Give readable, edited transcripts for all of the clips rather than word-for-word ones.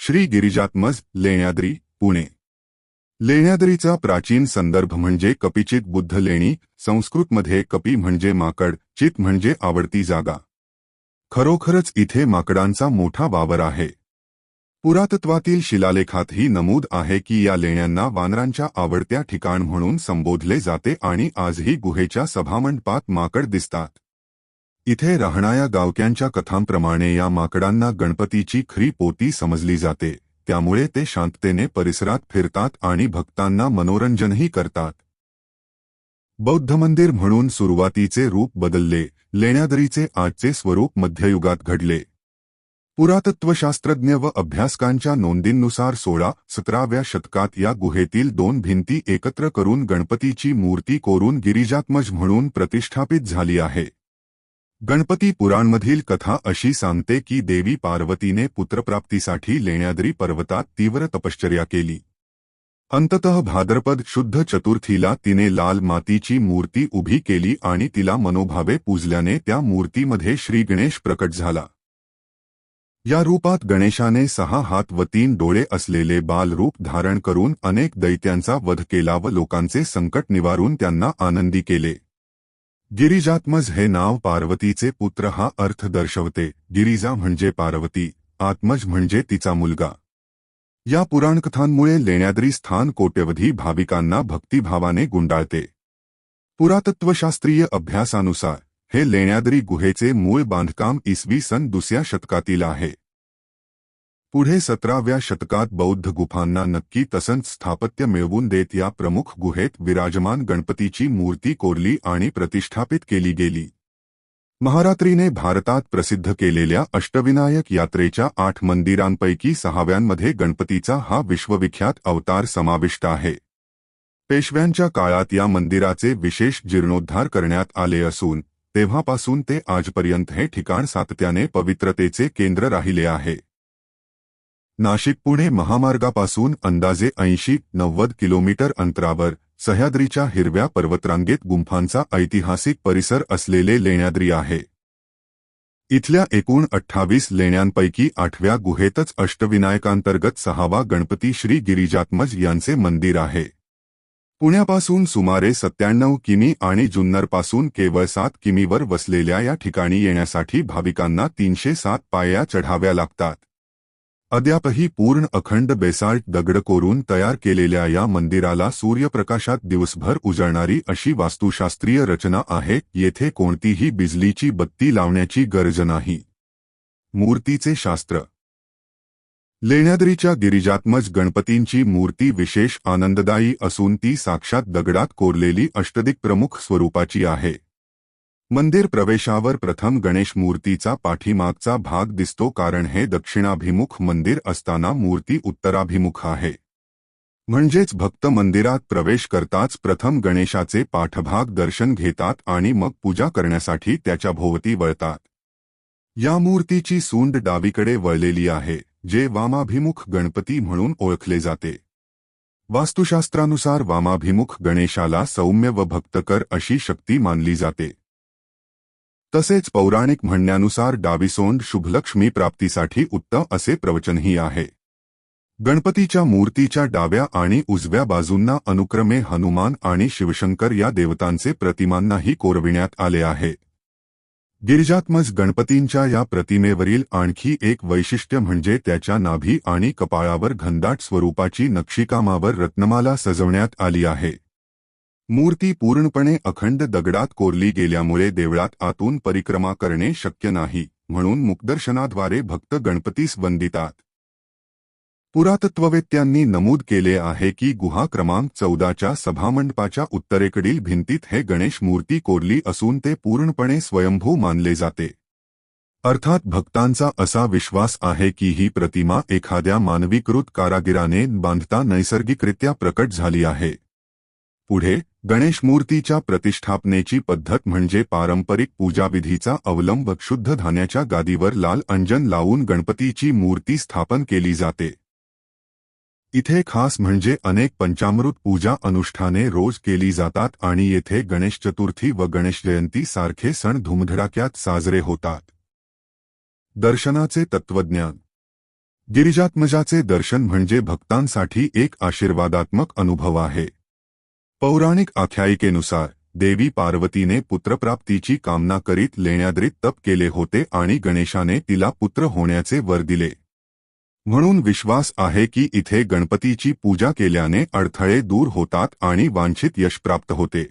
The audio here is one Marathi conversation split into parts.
श्री गिरिजात्मज लेण्याद्री पुणे। लेण्याद्रीचा प्राचीन संदर्भ म्हणजे कपिचित बुद्ध लेणी, संस्कृतमध्ये कपी म्हणजे माकड, चित म्हणजे आवडती जागा। खरोखरच इथे माकडांचा मोठा वावर आहे। पुरातत्वातील शिलालेखातही नमूद आहे की या लेण्यांना वानरांच्या आवडत्या ठिकाण म्हणून संबोधले जाते आणि आजही गुहेच्या सभामंडपात माकड दिसतात। इथे राहणाऱ्या गावक्यांच्या कथांप्रमाणे या माकडांना गणपतीची खरी पोती समजली जाते, त्यामुळे ते शांततेने परिसरात फिरतात आणि भक्तांना मनोरंजनही करतात। बौद्ध मंदिर म्हणून सुरुवातीचे रूप बदलले, लेण्याद्रीचे आजचे स्वरूप मध्ययुगात घडले। पुरातत्वशास्त्रज्ञ व अभ्यासकांच्या नोंदींनुसार 16-17व्या शतकात या गुहेतील दोन भिंती एकत्र करून गणपतीची मूर्ती कोरून गिरिजात्मज म्हणून प्रतिष्ठापित झाली आहे। गणपती पुराणमधील कथा अशी सांगते की देवी पार्वतीने पुत्रप्राप्तीसाठी लेण्याद्री पर्वतात तीव्र तपश्चर्या केली। अंततः भाद्रपद शुद्ध चतुर्थीला तिने लाल मातीची मूर्ती उभी केली आणि तिला मनोभावे पूजल्याने त्या मूर्तीमध्ये श्री गणेश प्रकट झाला। या रूपात गणेशाने 6 हात व 3 डोळे असलेले बालरूप धारण करून अनेक दैत्यांचा वध केला व लोकांचे संकट निवारून त्यांना आनंदी केले। गिरिजात्मज हे नाव पार्वतीचे पुत्र हा अर्थ दर्शवते। गिरिजा म्हणजे पार्वती, आत्मज म्हणजे तिचा मुलगा। या पुराणकथांमुळे लेण्याद्री स्थान कोट्यवधी भाविकांना भक्तिभावाने गुंडाळते। पुरातत्वशास्त्रीय अभ्यासानुसार हे लेण्याद्री गुहेचे मूळ बांधकाम इसवी सन 2व्या शतकातील आहे। पुढे 17व्या शतकात बौद्ध गुफांना नक्की तसंच स्थापत्य मिळवून देत या प्रमुख गुहेत विराजमान गणपतीची मूर्ती कोरली आणि प्रतिष्ठापित केली गेली। महारात्रीने भारतात प्रसिद्ध केलेल्या अष्टविनायक यात्रेच्या 8 मंदिरांपैकी 6व्यांमध्ये गणपतीचा हा विश्वविख्यात अवतार समाविष्ट आहे। पेशव्यांच्या काळात या मंदिराचे विशेष जीर्णोद्धार करण्यात आले असून तेव्हापासून ते आजपर्यंत हे ठिकाण सातत्याने पवित्रतेचे केंद्र राहिले आहे। नाशिक पुणे महामार्गापासून अंदाजे 80-90 किलोमीटर अंतरावर सह्याद्रीच्या हिरव्या पर्वतरांगेत गुंफांचा ऐतिहासिक परिसर असलेले लेण्याद्री आहे। इथल्या एकूण 28 लेण्यांपैकी 8व्या गुहेतच अष्टविनायकांतर्गत 6वा गणपती श्री गिरिजात्मज यांचे मंदिर आहे। पुण्यापासून सुमारे 97 किमी आणि जुन्नरपासून केवळ 7 किमीवर वसलेल्या या ठिकाणी येण्यासाठी भाविकांना 307 पायऱ्या चढाव्या लागतात। अद्यापही पूर्ण अखंड बेसाल्ट दगड कोरून तयार केलेल्या या मंदिराला सूर्यप्रकाशात दिवसभर उजळणारी अशी वास्तुशास्त्रीय रचना आहे। येथे कोणतीही बिजलीची बत्ती लावण्याची गरज नाही। मूर्तीचे शास्त्र। लेण्याद्रीच्या गिरिजात्मज गणपतींची मूर्ती विशेष आनंददायी असून ती साक्षात दगडात कोरलेली अष्टदिक प्रमुख स्वरूपाची आहे। मंदिर प्रवेशावर प्रथम गणेश मूर्तीचा पाठीमागचा भाग दिसतो, कारण हे दक्षिणाभिमुख मंदिर असताना मूर्ती उत्तराभिमुख आहे। म्हणजेच भक्त मंदिरात प्रवेश करताच प्रथम गणेशाचे पाठभाग दर्शन घेतात आणि मग पूजा करण्यासाठी त्याच्या भोवती वळतात। या मूर्तीची सूंड डावीकडे वळलेली आहे, जे वामाभिमुख गणपती म्हणून ओळखले जाते। वास्तुशास्त्रानुसार वामाभिमुख गणेशाला सौम्य व भक्तकर अशी शक्ती मानली जाते। तसेच पौराणिक म्हणण्यानुसार डावी सोंड शुभलक्ष्मी प्राप्तीसाठी उत्तम असे प्रवचनही आहे। गणपतीच्या मूर्तीच्या डाव्या आणि उजव्या बाजूंना अनुक्रमे हनुमान आणि शिवशंकर या देवतांचे प्रतिमांनाही कोरविण्यात आले आहे। गिरिजात्मज गणपतींच्या या प्रतिमेवरील आणखी एक वैशिष्ट्य म्हणजे त्याच्या नाभी आणि कपाळावर घनदाट स्वरूपाची नक्षीकामावर रत्नमाला सजवण्यात आली आहे। मूर्ती पूर्णपणे अखंड दगडात कोरली गेल्यामुळे देवळात आतून परिक्रमा करणे शक्य नाही, म्हणून मुखदर्शनाद्वारे भक्त वंदितात वंदितात। पुरातत्ववेत्यांनी नमूद केले आहे की गुहा क्रमांक 14च्या सभामंडपाच्या उत्तरेकडील भिंतीत हे गणेश मूर्ती कोरली असून ते पूर्णपणे स्वयंभू मानले जाते। अर्थात भक्तांचा असा विश्वास आहे की ही प्रतिमा एखाद्या मानवीकृत कारागिराने बांधता नैसर्गिकरित्या प्रकट झाली आहे। पुढे गणेश मूर्तीच्या प्रतिष्ठापनेची पद्धत म्हणजे पारंपरिक पूजाविधीचा अवलंब शुद्ध धान्याच्या गादीवर लाल अंजन लावून गणपतीची मूर्ती स्थापन केली जाते। इथे खास म्हणजे अनेक पंचामृत पूजा अनुष्ठाने रोज केली जातात आणि येथे गणेश चतुर्थी व गणेश जयंती सारखे सण धुमधडाक्यात साजरे होतात। दर्शनाचे तत्वज्ञान। गिरिजात्मजाचे दर्शन म्हणजे भक्तांसाठी एक आशीर्वादात्मक अनुभव आहे. पौराणिक आख्यायिकेनुसार देवी पार्वतीने पुत्रप्राप्तीची कामना करीत लेण्याद्रीत तप केले होते आणि गणेशाने तिला पुत्र होण्याचे वर दिले. म्हणून विश्वास आहे की इथे गणपतीची पूजा केल्याने अडथळे दूर होतात आणि वांछित यश प्राप्त होते.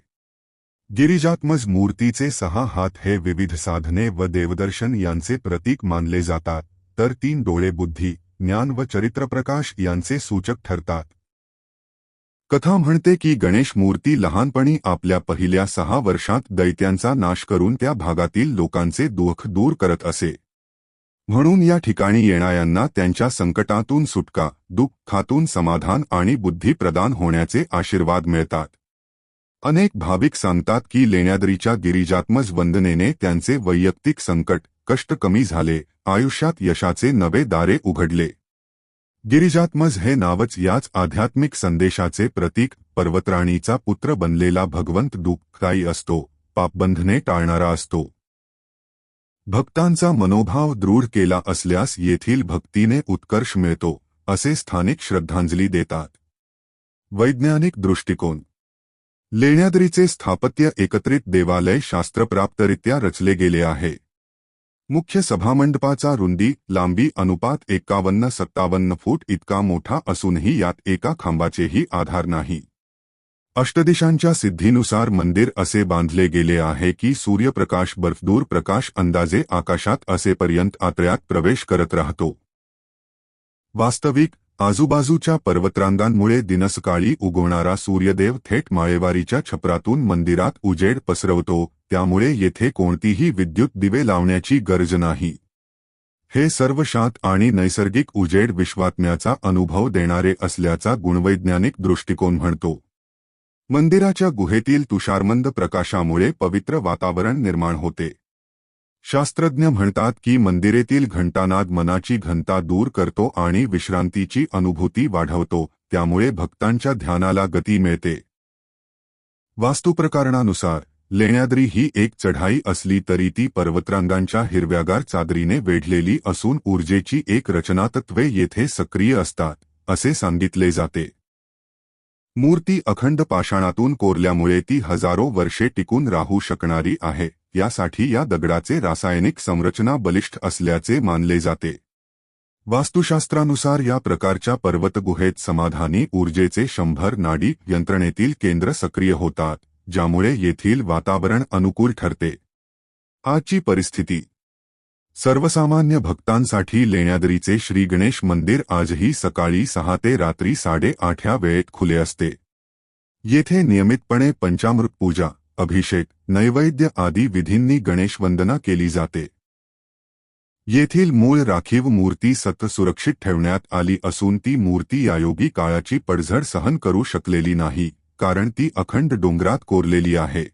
गिरिजात्मज मूर्तीचे 6 हात हे विविध साधने व देवदर्शन यांचे प्रतीक मानले जातात, तर 3 डोळे बुद्धी, ज्ञान व चरित्रप्रकाश यांचे सूचक ठरतात. कथा म्हणते की गणेश मूर्ती लहानपणी आपल्या पहिल्या 6 वर्षांत दैत्यांचा नाश करून त्या भागातील लोकांचे दुःख दूर करत असे. म्हणून या ठिकाणी येणाऱ्यांना त्यांच्या संकटातून सुटका, दुःखातून समाधान आणि बुद्धी प्रदान होण्याचे आशीर्वाद मिळतात. अनेक भाविक सांगतात की लेण्याद्रीच्या गिरिजात्मज वंदनेने त्यांचे वैयक्तिक संकट, कष्ट कमी झाले, आयुष्यात यशाचे नवे दारे उघडले. गिरिजात्मज हे नावच याच आध्यात्मिक संदेशाचे प्रतीक. पर्वतराणीचा पुत्र बनलेला भगवंत दुःखदायी असतो, पापबंधने टाळणारा असतो. भक्तांचा मनोभाव दृढ केला असल्यास येथील भक्तीने उत्कर्ष मिळतो, असे स्थानिक श्रद्धांजली देतात. वैज्ञानिक दृष्टिकोन. लेण्याद्रीचे स्थापत्य एकत्रित देवालय शास्त्रप्राप्तरित्या रचले गेले आहे. मुख्य सभामंडपाचा रुंदी लांबी अनुपात 51-57 फूट इतका मोठा असूनही यात एका खांबाचेही आधार नाही. अष्टदिशांच्या सिद्धीनुसार मंदिर असे बांधले गेले आहे की सूर्यप्रकाश बर्फदूर प्रकाश अंदाजे आकाशात असेपर्यंत आतड्यात प्रवेश करत राहतो. वास्तविक आजूबाजूच्या पर्वतरांगांमुळे दिनसकाळी उगवणारा सूर्यदेव थेट माळेवारीच्या छपरातून मंदिरात उजेड पसरवतो, त्यामुळे येथे कोणतीही विद्युत दिवे लावण्याची गरज नाही. हे सर्व शांत आणि नैसर्गिक उजेड विश्वात्म्याचा अनुभव देणारे असल्याचा गुणवैज्ञानिक दृष्टिकोन म्हणतो. मंदिराच्या गुहेतील तुषारमंद प्रकाशामुळे पवित्र वातावरण निर्माण होते. शास्त्रज्ञ म्हणतात की मंदिरेतील घंटानाद मनाची घनता दूर करतो आणि विश्रांतीची अनुभूती वाढवतो, त्यामुळे भक्तांच्या ध्यानाला गती मिळते. वास्तुप्रकरणानुसार लेण्याद्री ही एक चढाई असली तरी ती पर्वतरांगांच्या हिरव्यागार चादरीने वेढलेली असून ऊर्जेची एक रचनातत्वे येथे सक्रिय असतात, असे सांगितले जाते. मूर्ती अखंड पाषाणातून कोरल्यामुळे ती हजारो वर्षे टिकून राहू शकणारी आहे. यासाठी या दगडाचे रासायनिक संरचना बलिष्ठ असल्याचे मानले जाते. वास्तुशास्त्रानुसार या प्रकारच्या पर्वतगुहेत समाधानी ऊर्जेचे 100 नाडी यंत्रणेतील केंद्र सक्रिय होतात, ज्यामुळे येथील वातावरण अनुकूल ठरते. आजची परिस्थिती. सर्वसामान्य भक्तांसाठी लेण्याद्रीचे श्री गणेश मंदिर आजही सकाळी 6 ते रात्री 8:30 या वेळेत खुले असते. येथे नियमितपणे पंचामृत पूजा, अभिषेक, नैवेद्य आदी विधींनी गणेशवंदना केली जाते. येथील मूळ राखीव मूर्ती सुरक्षित ठेवण्यात आली असून ती मूर्ती यायोगी काळाची पडझड सहन करू शकलेली नाही, कारण ती अखंड डोंगरात कोरलेली आहे.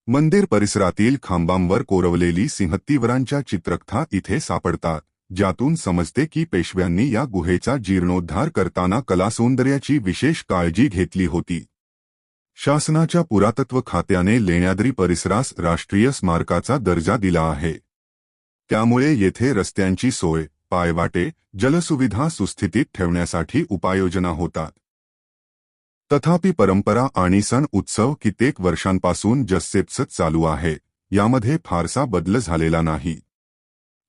मंदिर परिसरातील खांबांवर कोरवलेली सिंहत्तीवरांच्या चित्रकथा इथे सापडतात, ज्यातून समजते की पेशव्यांनी या गुहेचा जीर्णोद्धार करताना कलासौंदर्याची विशेष काळजी घेतली होती. शासनाच्या पुरातत्व खात्याने लेण्याद्री परिसरास राष्ट्रीय स्मारकाचा दर्जा दिला आहे. त्यामुळे येथे रस्त्यांची सोय, पायवाटे, जलसुविधा सुस्थितीत ठेवण्यासाठी उपाययोजना होतात. तथापि परंपरा आणि सण उत्सव कित्येक वर्षांपासून जससेतसं चालू आहे, यामध्ये फारसा बदल झालेला नाही.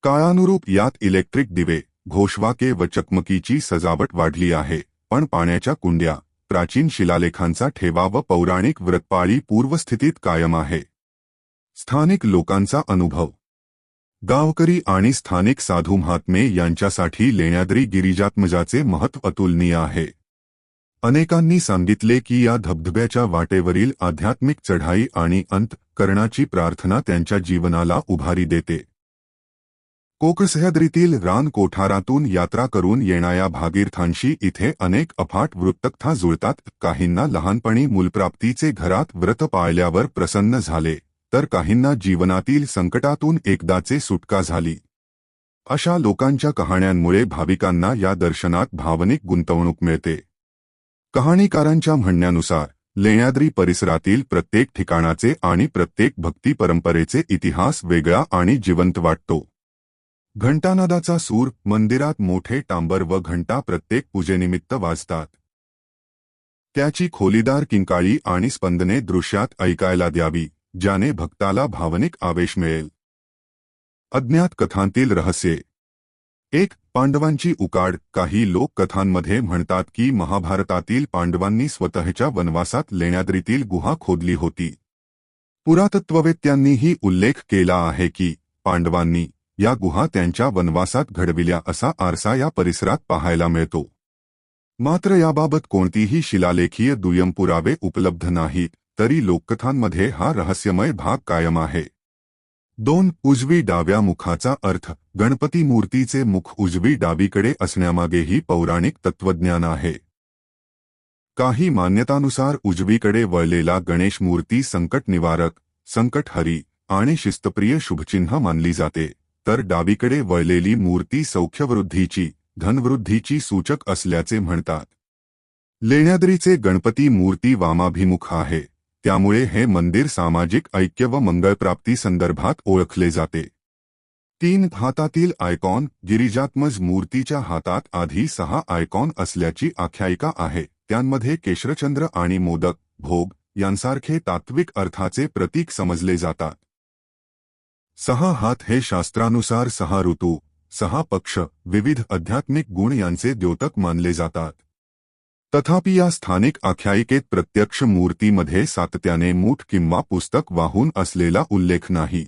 काळानुरूप यात इलेक्ट्रिक दिवे, घोषवाके व चकमकीची सजावट वाढली आहे, पण पाण्याच्या कुंड्या, प्राचीन शिलालेखांचा ठेवा व पौराणिक व्रतपाळी पूर्वस्थितीत कायम आहे. स्थानिक लोकांचा अनुभव. गावकरी आणि स्थानिक साधू महात्मे यांच्यासाठी लेण्याद्री गिरिजात्मजाचे महत्त्व अतुलनीय आहे. अनेकांनी सांगितले की या धबधब्याच्या वाटेवरील आध्यात्मिक चढाई आणि अंतःकरणाची प्रार्थना त्यांच्या जीवनाला उभारी देते. कोकसह्याद्रीतील रान कोठारातून यात्रा करून येणाऱ्या भागीरथांशी इथे अनेक अफाट वृत्तकथा जुळतात. काहींना लहानपणी मूलप्राप्तीचे घरात व्रत पाळल्यावर प्रसन्न झाले, तर काहींना जीवनातील संकटातून एकदाचे सुटका झाली. अशा लोकांच्या कहाण्यांमुळे भाविकांना या दर्शनात भावनिक गुंतवणूक मिळते. कहाणीकारांच्या म्हणण्यानुसार लेण्याद्री परिसरातील प्रत्येक ठिकाणाचे आणि प्रत्येक भक्ती परंपरेचे इतिहास वेगळा आणि जिवंत वाटतो. घंटानादाचा सूर, मंदिरात मोठे टांबर व घंटा प्रत्येक पूजेनिमित्त वाजतात. त्याची खोलीदार किंकाळी आणि स्पंदने दृश्यात ऐकायला द्यावी, ज्याने भक्ताला भावनिक आवेश मिळेल. अज्ञात कथांतील रहस्ये. 1. पांडवांची उकाड. काही लोक कथांमध्ये म्हणतात की महाभारतातील पांडवांनी स्वतःच्या वनवासात लेण्याद्रीतील गुहा खोदली होती. पुरातत्ववेत्यांनीही उल्लेख केला आहे की पांडवांनी या गुहा त्यांच्या वनवासात घडविल्या असा आरसा या परिसरात पाहायला मिळतो. मात्र याबाबत कोणतीही शिलालेखीय दुय्यम पुरावे उपलब्ध नाहीत, तरी लोककथांमध्ये हा रहस्यमय भाग कायम आहे. 2. उजवी डाव्या मुखाचा अर्थ. गणपती मूर्तीचे मुख उजवी डावीकडे असण्यामागेही पौराणिक तत्वज्ञान आहे. काही मान्यतानुसार उजवीकडे वळलेला गणेश मूर्ती संकट निवारक, संकटहरी आणि शिस्तप्रिय शुभचिन्ह मानली जाते, तर डावीकडे वळलेली मूर्ती सौख्यवृद्धीची, धनवृद्धीची सूचक असल्याचे म्हणतात. लेण्याद्रीचे गणपती मूर्ती वामाभिमुख आहे, त्यामुळे हे मंदिर सामाजिक ऐक्य व मंगळप्राप्ती संदर्भात ओळखले जाते. 3. हातातील आयकॉन. गिरिजात्मज मूर्तीच्या हातात आधी 6 आयकॉन असल्याची आख्यायिका आहे. त्यांमध्ये केशरचंद्र आणि मोदक, भोग यांसारखे तात्विक अर्थाचे प्रतीक समजले जातात. 6 हात हे शास्त्रानुसार 6 ऋतू, 6 पक्ष, विविध आध्यात्मिक गुण यांचे द्योतक मानले जातात. तथापि या स्थानिक आख्यायिकेत प्रत्यक्ष मूर्तीमध्ये सातत्याने मूठ किंवा पुस्तक वाहून असलेला उल्लेख नाही.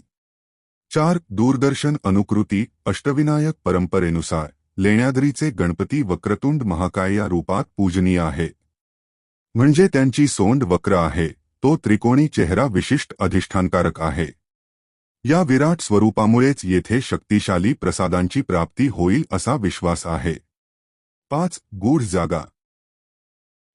4. दूरदर्शन अनुकृती. अष्टविनायक परंपरेनुसार लेण्याद्रीचे गणपती वक्रतुंड महाकाय या रूपात पूजनीय आहेत. म्हणजे त्यांची सोंड वक्र आहे, तो त्रिकोणी चेहरा विशिष्ट अधिष्ठानकारक आहे. या विराट स्वरूपामुळेच येथे शक्तिशाली प्रसादांची प्राप्ती होईल असा विश्वास आहे. 5. गूढ जागा.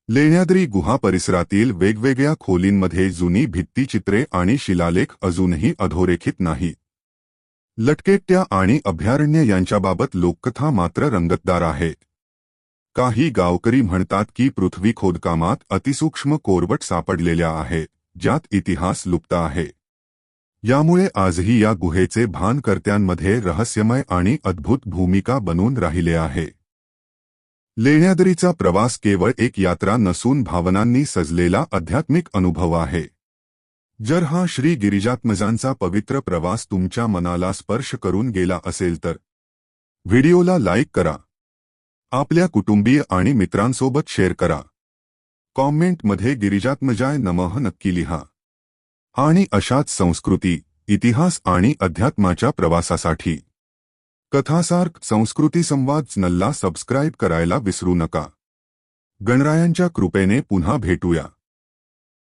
लेण्याद्री गुहा परिसरातील वेगवेगळ्या खोलींमध्ये जुनी भित्तिचित्रे आणि शिलालेख अजूनही अधोरेखित नाहीत. लटकेट्या आणि अभयारण्य यांच्याबाबत लोककथा मात्र रंगतदार आहेत. काही गावकरी म्हणतात की पृथ्वी खोदकामात अतिसूक्ष्म कोरवट सापडलेल्या आहेत, ज्यात इतिहास लुप्त आहे. यामुळे आजही या गुहेचे भानकर्त्यांमध्ये रहस्यमय आणि अद्भुत भूमिका बनून राहिले आहे. लेण्याद्रीचा प्रवास केवळ एक यात्रा नसून भावनांनी सजलेला आध्यात्मिक अनुभव आहे. जर हा श्री गिरिजात्मजांचा पवित्र प्रवास तुमच्या मनाला स्पर्श करून गेला असेल तर व्हिडिओला लाईक करा, आपल्या कुटुंबीय आणि मित्रांसोबत शेअर करा, कॉमेंटमध्ये गिरिजात्मजाय नमः नक्की लिहा. आणि अशाच संस्कृती, इतिहास आणि अध्यात्माच्या प्रवासासाठी कथासार संस्कृती संवाद चॅनलला सबस्क्राईब करायला विसरू नका. गणरायांच्या कृपेने पुन्हा भेटूया.